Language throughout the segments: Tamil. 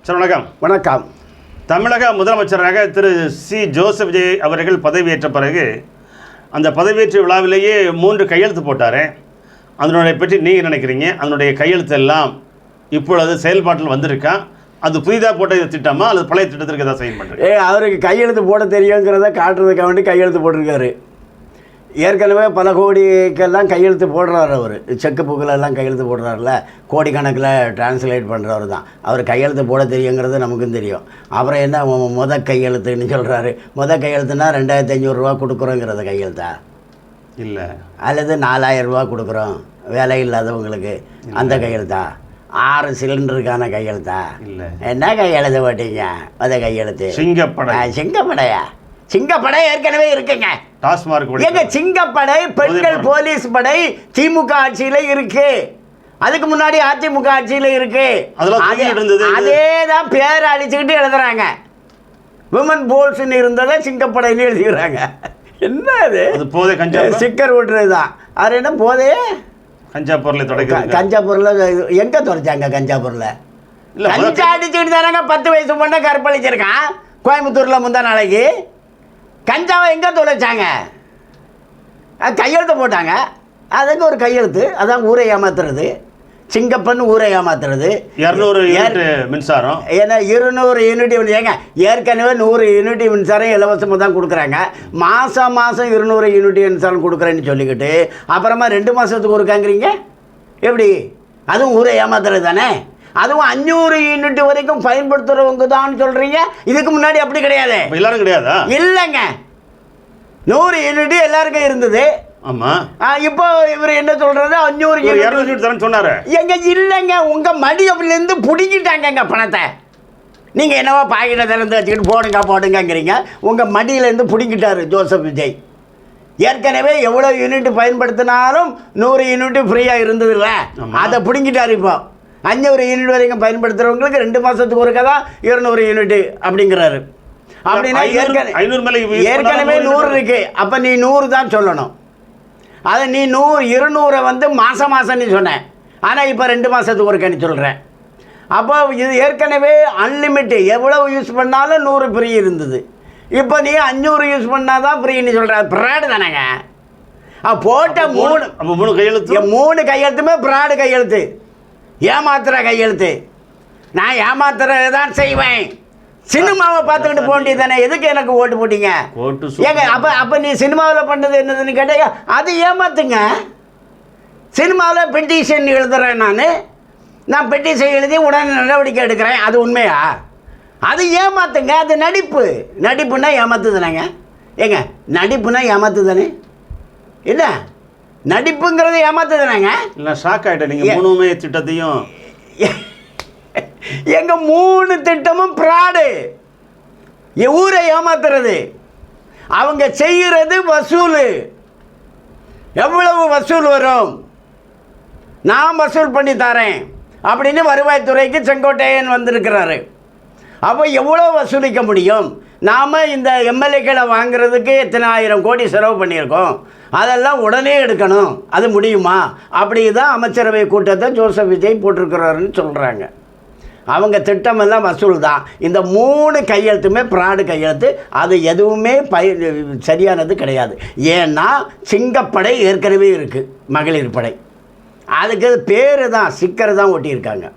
சார் வணக்கம். வணக்கம். தமிழக முதலமைச்சராக திரு சி. ஜோசப் விஜய் அவர்கள் பதவியேற்ற பிறகு அந்த பதவியேற்ற விழாவிலேயே 3 கையெழுத்து போட்டார். அதனுடைய பற்றி நீங்கள் நினைக்கிறீங்க? அதனுடைய கையெழுத்து எல்லாம் இப்பொழுது செயல்பாட்டில் வந்திருக்கா? அது புதிதாக போட்ட திட்டமா அல்லது பழைய திட்டத்திற்கு ஏதாவது செயல் பண்ணுறீங்க? அவருக்கு கையெழுத்து போட தெரியுங்கிறத காட்டுறதுக்காக வேண்டி கையெழுத்து போட்டிருக்காரு. ஏற்கனவே பல கோடிக்கெல்லாம் கையெழுத்து போடுறாரு. அவர் செக்கு புக்கிலெல்லாம் கையெழுத்து போடுறாருல, கோடிக்கணக்கில் டிரான்ஸ்லேட் பண்ணுறவர் தான். அவர் கையெழுத்து போட தெரியுங்கிறது நமக்கும் தெரியும். அப்புறம் என்ன கையெழுத்துன்னு சொல்கிறாரு? கையெழுத்துனா 2500 ரூபா கொடுக்குறோங்கிறத கையெழுத்தா இல்லை, அல்லது 4000 ரூபா கொடுக்குறோம் வேலை இல்லாதவங்களுக்கு அந்த கையெழுத்தா? 6 சிலிண்டருக்கான கையெழுத்தா? இல்லை. என்ன கையெழுத்து போட்டீங்க? கையெழுத்து சிங்கப்படையா? சிங்கப்படை ஏற்கனவே இருக்குங்க. எங்க சிங்கப்படை பெண்கள் போலீஸ் படை திமுக ஆட்சியில இருக்கு. அதுக்கு முன்னாடி அதிமுக ஆட்சியில இருக்கு. அதேதான் பேரை அழிச்சுக்கிட்டு எழுதுறாங்க. விமன் போல்ஸ்ன்னு இருந்ததை சிங்கப்படைன்னு எழுதிக்கிறாங்க. என்ன அது? சிக்கர் விட்டுறதுதான். அது என்ன போதையே? கஞ்சா பொருளை எங்க தொலைச்சாங்க? கஞ்சா பொருளை கஞ்சா அடிச்சுக்கிட்டு தானாங்க 10 வயசு பொண்ணை கற்பழிச்சிருக்கான் கோயம்புத்தூர்ல முந்தா நாளைக்கு. கஞ்சாவை எங்கே தொலைச்சாங்க? கையெழுத்து போட்டாங்க. அதுக்கு ஒரு கையெழுத்து. அதான் ஊரை ஏமாத்துறது. சிங்கப்பன் ஊரை ஏமாத்துறது. 200 மின்சாரம். ஏன்னா 200 யூனிட் ஏங்க, ஏற்கனவே 100 யூனிட் மின்சாரம் இலவசமாக தான் கொடுக்குறாங்க. மாதம் 200 யூனிட் மின்சாரம் கொடுக்குறேன்னு சொல்லிக்கிட்டு அப்புறமா 2 மாதத்துக்கு ஒருக்காங்கிறீங்க. எப்படி? அதுவும் ஊரை ஏமாத்துறது தானே. அதுவும் 500 யூனிட் வரைக்கும் பயன்படுத்துறவங்க தான் சொல்றீங்க. இதுக்கு முன்னாடி அப்படி கிடையாது. எல்லாரும் கிடையாதா? இல்லைங்க, 100 யூனிட் எல்லாருக்கும் இருந்தது. ஆமா. இப்போ இவர் என்ன சொல்றாரு? 500 யூனிட் தரேன்னு சொன்னாரு. எங்க இல்லைங்க, உங்க மடியிலிருந்து பிடிக்கிட்டாங்க பணத்தை. நீங்க என்னவா பாக்கெட்டை திறந்து வச்சுக்கிட்டு போடுங்கிறீங்க. உங்க மடியிலேருந்து பிடிக்கிட்டாரு ஜோசப் விஜய். ஏற்கனவே எவ்வளோ யூனிட் பயன்படுத்தினாலும் 100 யூனிட் ஃப்ரீயாக இருந்தது இல்லை, அதை பிடிங்கிட்டாரு. இப்போ 500 யூனிட் வரைக்கும் பயன்படுத்துகிறவங்களுக்கு 2 மாதத்துக்கு ஒருக்கா தான் 200 யூனிட் அப்படிங்கிறாரு. அப்படின்னா ஏற்கனவே 100 இருக்கு. அப்போ நீ 100 தான் சொல்லணும். அதை நீ 200 வந்து மாதம் நீ சொன்னேன். ஆனால் இப்போ 2 மாதத்துக்கு ஒருக்கா நீ சொல்கிறேன். அப்போ இது ஏற்கனவே அன்லிமிட், எவ்வளவு யூஸ் பண்ணாலும் 100 ஃப்ரீ இருந்தது. இப்போ நீ 500 யூஸ் பண்ணால் தான் ஃப்ரீன்னு சொல்கிற. ப்ராடு தானேங்க. போட்ட 3 கையெழுத்து, 3 கையெழுத்துமே ப்ராடு கையெழுத்து, ஏமாத்துற கையெழுத்து. நான் ஏமாத்துறதான் செய்வேன். சினிமாவை பார்த்துக்கிட்டு போக வேண்டியது தானே. எதுக்கு எனக்கு ஓட்டு போட்டீங்க? ஏங்க அப்போ நீ சினிமாவில் பண்ணது என்னதுன்னு கேட்டீங்க. அது ஏமாத்துங்க. சினிமாவில் பெட்டிஷன் எழுதுறேன். நான் பெட்டிஷன் எழுதி உடனே நடவடிக்கை எடுக்கிறேன். அது உண்மையா? அது ஏமாத்துங்க. அது நடிப்புன்னா ஏமாத்து தானேங்க. ஏங்க நடிப்புனா ஏமாத்து தானே. என்ன நடிப்புங்கிறது ஏமாத்து தானேங்க. இல்லை, ஷாக் ஆகிட்டேன். நீங்கள் 3 திட்டத்தையும் எங்க 3 திட்டமும் பிராடு, ஊரை ஏமாத்துறது. அவங்க செய்கிறது வசூல். எவ்வளவு வசூல் வரும்? நான் வசூல் பண்ணி தரேன் அப்படின்னு வருவாய்த்துறைக்கு செங்கோட்டையன் வந்திருக்கிறாரு. அப்போ எவ்வளோ வசூலிக்க முடியும்? நாம் இந்த எம்எல்ஏக்களை வாங்குறதுக்கு எத்தனை 1000 கோடி செலவு பண்ணியிருக்கோம். அதெல்லாம் உடனே எடுக்கணும். அது முடியுமா? அப்படி தான் அமைச்சரவை கூட்டத்தை ஜோசப் விஜய் போட்டிருக்கிறாருன்னு சொல்கிறாங்க. அவங்க திட்டமெல்லாம் வசூல் தான். இந்த 3 கையெழுத்துமே ப்ராடு கையெழுத்து. அது எதுவுமே சரியானது கிடையாது. ஏன்னா சிங்கப்படை ஏற்கனவே இருக்குது, மகளிர் படை. அதுக்கு பேர் தான் சிக்கர் தான் ஒட்டியிருக்காங்க.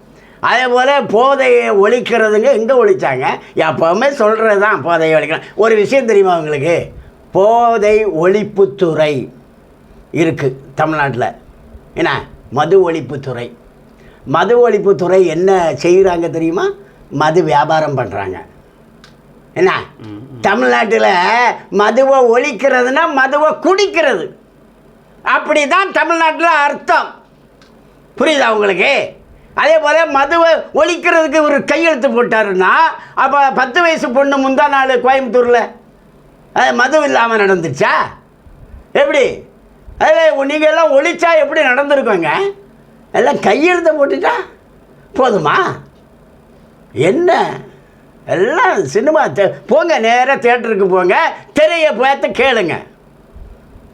அதே போல் போதையை ஒழிக்கிறதுங்க எங்கே ஒழிச்சாங்க? எப்போவுமே சொல்கிறது தான் போதையை ஒழிக்கலாம். ஒரு விஷயம் தெரியுமா உங்களுக்கு? போதை ஒழிப்புத்துறை இருக்குது தமிழ்நாட்டில். என்ன? மது ஒழிப்புத்துறை. மது ஒழிப்புத்துறை என்ன செய்கிறாங்க தெரியுமா? மது வியாபாரம் பண்ணுறாங்க. என்ன? தமிழ்நாட்டில் மதுவை ஒழிக்கிறதுனா மதுவை குடிக்கிறது. அப்படி தான் தமிழ்நாட்டில் அர்த்தம். புரியுதா உங்களுக்கு? அதே போல் மதுவை ஒழிக்கிறதுக்கு ஒரு கையெழுத்து போட்டாருன்னா அப்போ 10 வயசு பொண்ணு முந்தா நாள் கோயம்புத்தூரில் மது இல்லாமல் நடந்துச்சா? எப்படி? அதில் நீங்கள் எல்லாம் ஒழிச்சா எப்படி நடந்திருக்கோங்க? எல்லாம் கையெழுத்த போட்டுட்டா போதுமா? என்ன எல்லாம் சினிமா. போங்க, நேராக தேட்டருக்கு போங்க, திரையை பார்த்து கேளுங்க.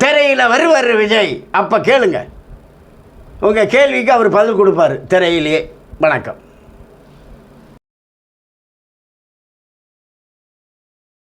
திரையில் வருவார் விஜய், அப்போ கேளுங்க. உங்கள் கேள்விக்கு அவர் பதில் கொடுப்பார் திரையிலேயே. வணக்கம்.